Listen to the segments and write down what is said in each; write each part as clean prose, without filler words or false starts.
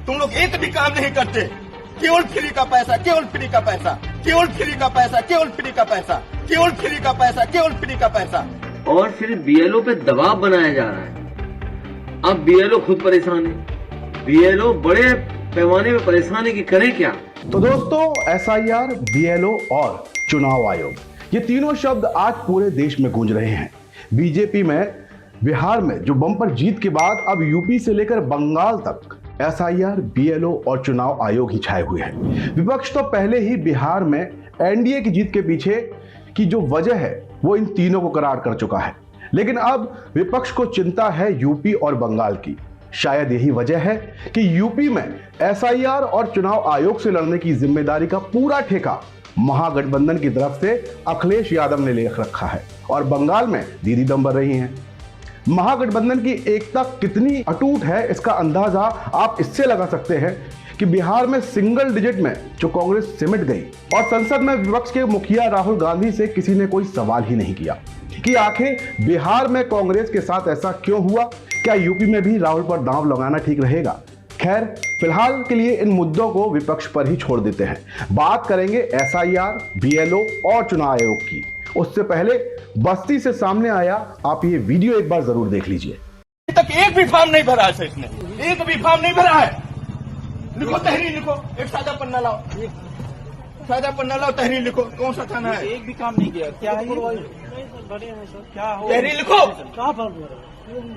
तुम लोग एक भी काम नहीं करते, केवल फ्री का पैसा, केवल फ्री का पैसा, केवल फ्री का पैसा, केवल फ्री का पैसा, केवल फ्री का पैसा, केवल फ्री का पैसा। और फिर बीएलओ पे दबाव बनाया जा रहा है। अब बीएलओ खुद परेशान है, बीएलओ बड़े पैमाने में परेशान है कि करें क्या। तो दोस्तों, एसआईआर, बीएलओ और चुनाव आयोग, ये तीनों शब्द आज पूरे देश में गूंज रहे हैं। बीजेपी में बिहार में जो बम्पर जीत के बाद अब यूपी से लेकर बंगाल तक एसआईआर, बीएलओ और चुनाव आयोग ही छाए हुए हैं। विपक्ष तो पहले ही बिहार में एनडीए की जीत के पीछे की जो वजह है वो इन तीनों को करार कर चुका है, लेकिन अब विपक्ष को चिंता है यूपी और बंगाल की। शायद यही वजह है कि यूपी में एसआईआर और चुनाव आयोग से लड़ने की जिम्मेदारी का पूरा ठेका महागठबंधन की तरफ से अखिलेश यादव ने ले रखा है और बंगाल में दीदी दम भर रही हैं। महागठबंधन की एकता कितनी अटूट है इसका अंदाजा आप इससे लगा सकते हैं कि बिहार में सिंगल डिजिट में जो कांग्रेस सिमट गई और संसद में विपक्ष के मुखिया राहुल गांधी से किसी ने कोई सवाल ही नहीं किया कि आखिर बिहार में कांग्रेस के साथ ऐसा क्यों हुआ। क्या यूपी में भी राहुल पर दांव लगाना ठीक रहेगा? खैर, फिलहाल के लिए इन मुद्दों को विपक्ष पर ही छोड़ देते हैं। बात करेंगे एसआईआर, बीएलओ और चुनाव आयोग की। उससे पहले बस्ती से सामने आया, आप ये वीडियो एक बार जरूर देख लीजिए। अभी तक एक भी फॉर्म नहीं भरा है इसने, एक भी फॉर्म नहीं भरा है। लिखो, तहरीर लिखो, एक सादा पन्ना लाओ, सादा पन्ना लाओ, तहरीर लिखो। कौन सा थाना है? एक भी काम नहीं किया। क्या है क्या हो? तहरीर लिखो, कहाँ पर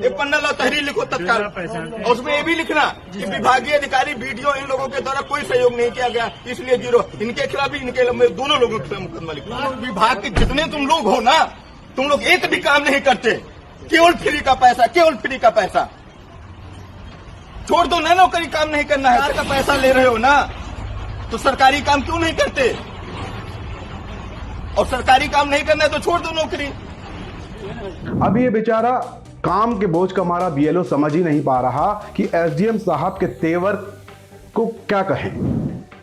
एक पन्ना लाओ, तहरीर लिखो तत्काल। और उसमें ये भी लिखना कि विभागीय अधिकारी वीडियो इन लोगों के द्वारा कोई सहयोग नहीं किया गया, इसलिए 0। इनके खिलाफ भी, इनके दोनों लोगों के खिलाफ मुकदमा लिखो। विभाग के जितने तुम लोग हो ना, तुम लोग एक भी काम नहीं करते, केवल फ्री का पैसा, केवल फ्री का पैसा। छोड़ दो ना, नौकरी काम नहीं करना है, सरकार का पैसा ले रहे हो ना, तो सरकारी काम क्यों नहीं करते? और सरकारी काम नहीं करना है तो छोड़ दो नौकरी। अब ये बेचारा काम के बोझ का मारा बीएलओ समझ ही नहीं पा रहा कि एसडीएम साहब के तेवर को क्या कहें।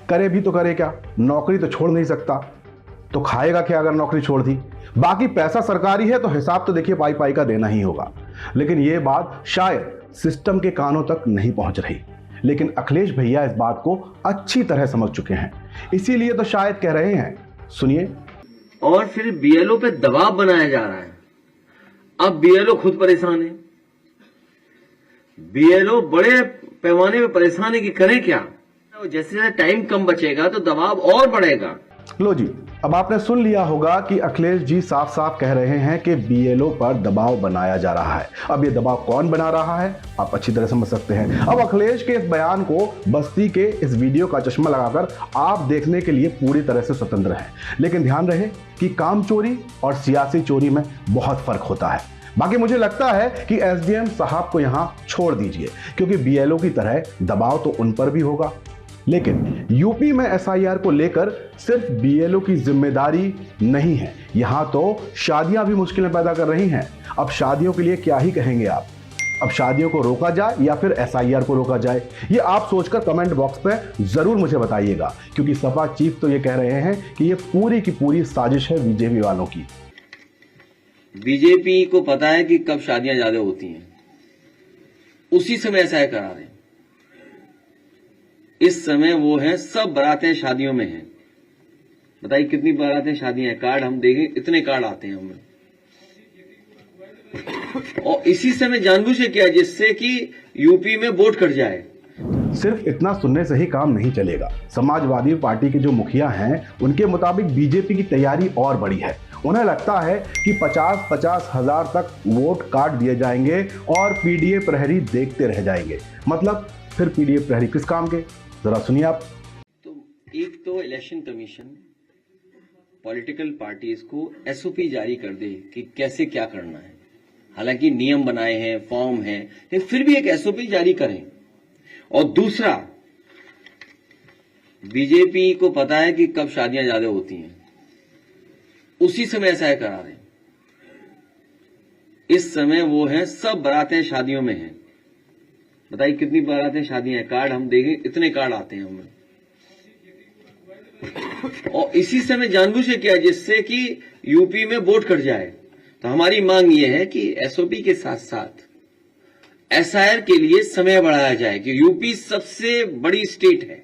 करे भी तो करे क्या, नौकरी तो छोड़ नहीं सकता, तो खाएगा क्या अगर नौकरी छोड़ दी? बाकी पैसा सरकारी है तो हिसाब तो देखिए पाई पाई का देना ही होगा। लेकिन ये बात शायद सिस्टम के कानों तक नहीं पहुंच रही, लेकिन अखिलेश भैया इस बात को अच्छी तरह समझ चुके हैं, इसीलिए तो शायद कह रहे हैं, सुनिए। और फिर बीएलओ पे दबाव बनाया जा रहा है। अब बीएलओ खुद परेशान है, बीएलओ बड़े पैमाने में परेशान है कि करें क्या। जैसे जैसे टाइम कम बचेगा तो दबाव और बढ़ेगा। लो जी, अब आपने सुन लिया होगा कि अखिलेश जी साफ साफ कह रहे हैं कि बीएलओ पर दबाव बनाया जा रहा है। अब ये दबाव कौन बना रहा है आप अच्छी तरह समझ सकते हैं। अब अखिलेश के इस बयान को बस्ती के इस वीडियो का चश्मा लगाकर आप देखने के लिए पूरी तरह से स्वतंत्र हैं, लेकिन ध्यान रहे कि काम चोरी और सियासी चोरी में बहुत फर्क होता है। बाकी मुझे लगता है कि एसडीएम साहब को यहां छोड़ दीजिए, क्योंकि बीएलओ की तरह दबाव तो उन पर भी होगा। लेकिन यूपी में एसआईआर को लेकर सिर्फ बीएलओ की जिम्मेदारी नहीं है, यहां तो शादियां भी मुश्किलें पैदा कर रही हैं। अब शादियों के लिए क्या ही कहेंगे आप? अब शादियों को रोका जाए या फिर एसआईआर को रोका जाए, ये आप सोचकर कमेंट बॉक्स पे जरूर मुझे बताइएगा, क्योंकि सपा चीफ तो ये कह रहे हैं कि ये पूरी की पूरी साजिश है बीजेपी वालों की। बीजेपी को पता है कि कब शादियां ज्यादा होती हैं, उसी समय ऐसा करा रहे हैं। इस समय वो है, सब बारातें शादियों में हैं। बताइए कितनी बारातें शादियां हैं, कार्ड हम देखें, इतने कार्ड आते हैं हमें। और इसी समय जानबूझ के किया जिससे कि यूपी में वोट कट जाए। सिर्फ इतना सुनने से ही काम नहीं चलेगा। समाजवादी पार्टी के जो मुखिया हैं उनके मुताबिक बीजेपी की तैयारी और बड़ी है। उन्हें लगता है कि 50-50 हजार तक वोट काट दिए जाएंगे और पीडीए प्रहरी देखते रह जाएंगे। मतलब फिर पीडीए प्रहरी किस काम के, जरा सुनिए आप। तो एक तो इलेक्शन कमीशन पॉलिटिकल पार्टीज को एसओपी जारी कर दे कि कैसे क्या करना है। हालांकि नियम बनाए हैं, फॉर्म है, लेकिन फिर भी एक एसओपी जारी करें। और दूसरा, बीजेपी को पता है कि कब शादियां ज्यादा होती हैं, उसी समय ऐसा करा रहे हैं। इस समय वो है, सब बारातें शादियों में हैं। बताइए कितनी बारातें शादियां हैं, कार्ड हम देखें, इतने कार्ड आते हैं हमें। और इसी समय जानबूझ के किया जिससे कि यूपी में वोट कट जाए। तो हमारी मांग ये है कि एसओपी के साथ साथ एसआईआर के लिए समय बढ़ाया जाए कि यूपी सबसे बड़ी स्टेट है,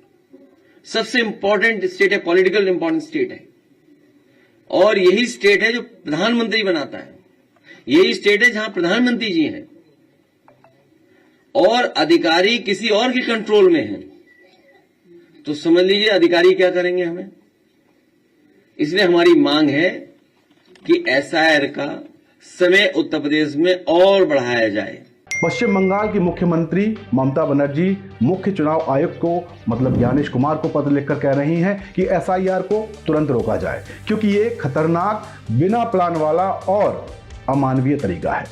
सबसे इंपॉर्टेंट स्टेट है, पॉलिटिकल इंपॉर्टेंट स्टेट है, और यही स्टेट है जो प्रधानमंत्री बनाता है, यही स्टेट है जहां प्रधानमंत्री जी हैं और अधिकारी किसी और के कंट्रोल में हैं, तो समझ लीजिए अधिकारी क्या करेंगे हमें। इसलिए हमारी मांग है कि एसआईआर का समय उत्तर प्रदेश में और बढ़ाया जाए। पश्चिम बंगाल की मुख्यमंत्री ममता बनर्जी मुख्य चुनाव आयुक्त को मतलब ज्ञानेश कुमार को पत्र लिखकर कह रही हैं कि एसआईआर को तुरंत रोका जाए, क्योंकि ये खतरनाक, बिना प्लान वाला और अमानवीय तरीका है।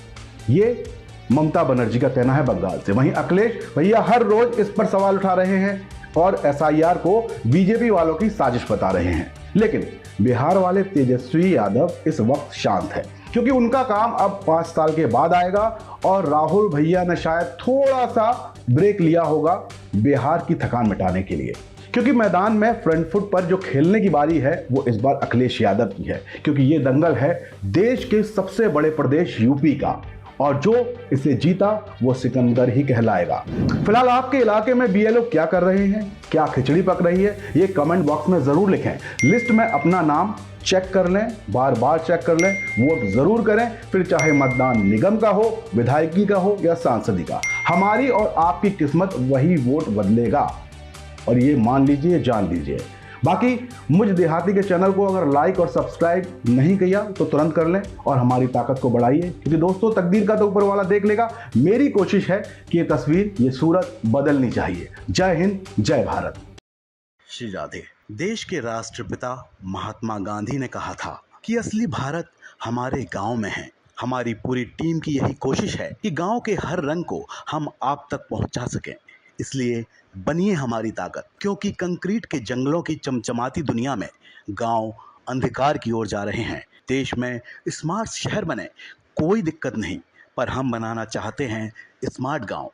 ये ममता बनर्जी का कहना है बंगाल से। वहीं अखिलेश भैया हर रोज इस पर सवाल उठा रहे हैं और एसआईआर को बीजेपी वालों की साजिश बता रहे हैं। लेकिन बिहार वाले तेजस्वी यादव इस वक्त शांत है, क्योंकि उनका काम अब 5 साल के बाद आएगा और राहुल भैया ने शायद थोड़ा सा ब्रेक लिया होगा बिहार की थकान मिटाने के लिए, क्योंकि मैदान में फ्रंट फुट पर जो खेलने की बारी है वो इस बार अखिलेश यादव की है, क्योंकि ये दंगल है देश के सबसे बड़े प्रदेश यूपी का, और जो इसे जीता वो सिकंदर ही कहलाएगा। फिलहाल आपके इलाके में बीएलओ क्या कर रहे हैं, क्या खिचड़ी पक रही है, ये कमेंट बॉक्स में जरूर लिखें। लिस्ट में अपना नाम चेक कर लें, बार बार चेक कर लें, वोट जरूर करें, फिर चाहे मतदान निगम का हो, विधायकी का हो या सांसदी का। हमारी और आपकी किस्मत वही वोट बदलेगा, और ये मान लीजिए, जान लीजिए। बाकी मुझ देहाती के चैनल को अगर लाइक और सब्सक्राइब नहीं किया तो तुरंत कर लें और हमारी ताकत को बढ़ाइए, क्योंकि दोस्तों तकदीर का तो ऊपर वाला देख लेगा। मेरी कोशिश है कि ये तस्वीर, ये सूरत बदलनी चाहिए। जय हिंद, जय भारत। श्री राधे। देश के राष्ट्रपिता महात्मा गांधी ने कहा था कि असली भारत हमारे गांव में है। हमारी पूरी टीम की यही कोशिश है कि गांव के हर रंग को हम आप तक पहुंचा सकें। इसलिए बनिए हमारी ताकत, क्योंकि कंक्रीट के जंगलों की चमचमाती दुनिया में गांव अंधकार की ओर जा रहे हैं। देश में स्मार्ट शहर बने, कोई दिक्कत नहीं, पर हम बनाना चाहते हैं स्मार्ट गांव।